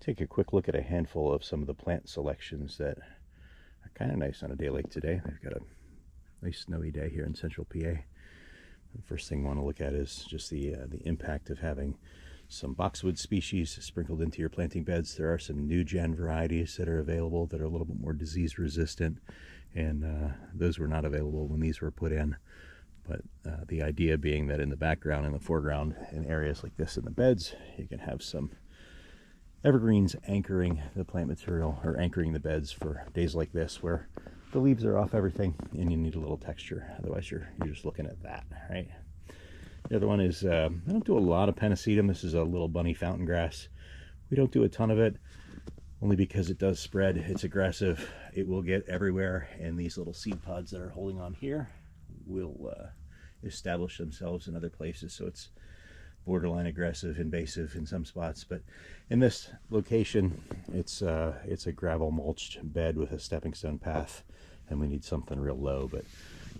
take a quick look at a handful of some of the plant selections that are kind of nice on a day like today. I've got a nice snowy day here in central PA. The first thing I want to look at is just the impact of having some boxwood species sprinkled into your planting beds. There are some new gen varieties that are available that are a little bit more disease resistant, and those were not available when these were put in. But the idea being that in the background and the foreground, in areas like this in the beds, you can have some evergreens anchoring the plant material, or anchoring the beds for days like this where the leaves are off everything and you need a little texture. Otherwise you're just looking at that, right? The other one is, I don't do a lot of pennisetum. This is a little bunny fountain grass. We don't do a ton of it, only because it does spread. It's aggressive. It will get everywhere, and these little seed pods that are holding on here will establish themselves in other places. So it's borderline aggressive, invasive in some spots. But in this location, it's a gravel mulched bed with a stepping stone path, and we need something real low. But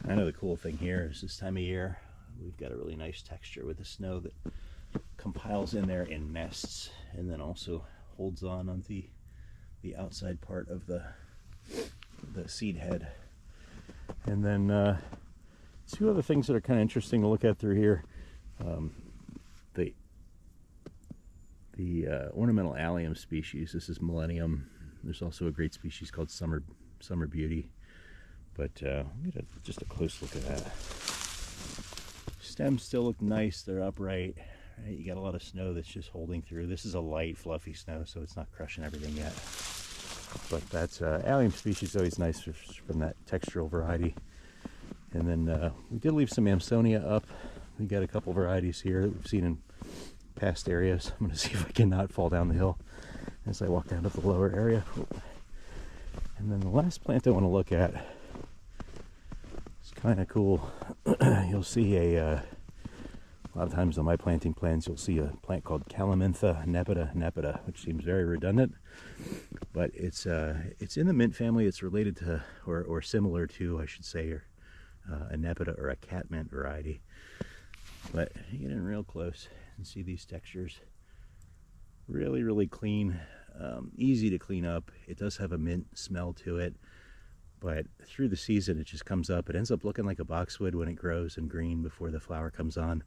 I know the cool thing here is this time of year, we've got a really nice texture with the snow that compiles in there in nests, and then also holds on the outside part of the seed head. And then two other things that are kind of interesting to look at through here. The ornamental allium species. This is Millennium. There's also a great species called Summer Beauty. But we get just a close look at that. Stems still look nice. They're upright. Right? You got a lot of snow that's just holding through. This is a light, fluffy snow, so it's not crushing everything yet. But that's allium species, always nice from that textural variety. And then we did leave some Amsonia up. We got a couple varieties here that we've seen in past areas. I'm going to see if I can not fall down the hill as I walk down to the lower area. And then the last plant I want to look at is kind of cool. You'll see a lot of times on my planting plans, you'll see a plant called Calamintha nepeta, which seems very redundant, but it's in the mint family. It's related to, or similar to, I should say, a nepeta or a catmint variety. But you get in real close and see these textures. Really clean, easy to clean up. It does have a mint smell to it, but through the season it just comes up. It ends up looking like a boxwood when it grows and green before the flower comes on.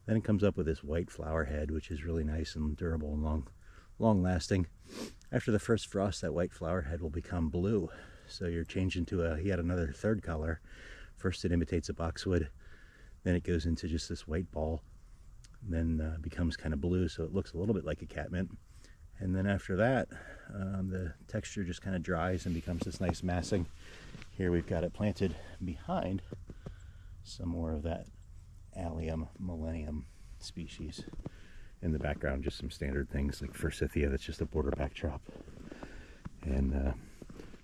Then it comes up with this white flower head, which is really nice and durable and long lasting. After the first frost, that white flower head will become blue. So you're changing to yet another third color. First it imitates a boxwood, then it goes into just this white ball, and then becomes kind of blue, so it looks a little bit like a catmint. And then after that, the texture just kind of dries and becomes this nice massing. Here we've got it planted behind some more of that allium millennium species. In the background, just some standard things like forsythia, that's just a border backdrop. And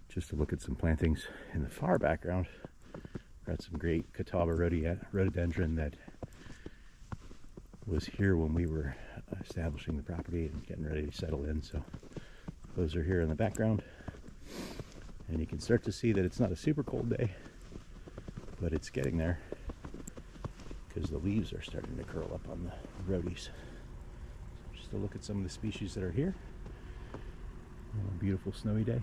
just to look at some plantings in the far background, got some great Catawba rhododendron that was here when we were establishing the property and getting ready to settle in. So those are here in the background, and you can start to see that it's not a super cold day, but it's getting there because the leaves are starting to curl up on the rhodies. So just to look at some of the species that are here on a beautiful snowy day.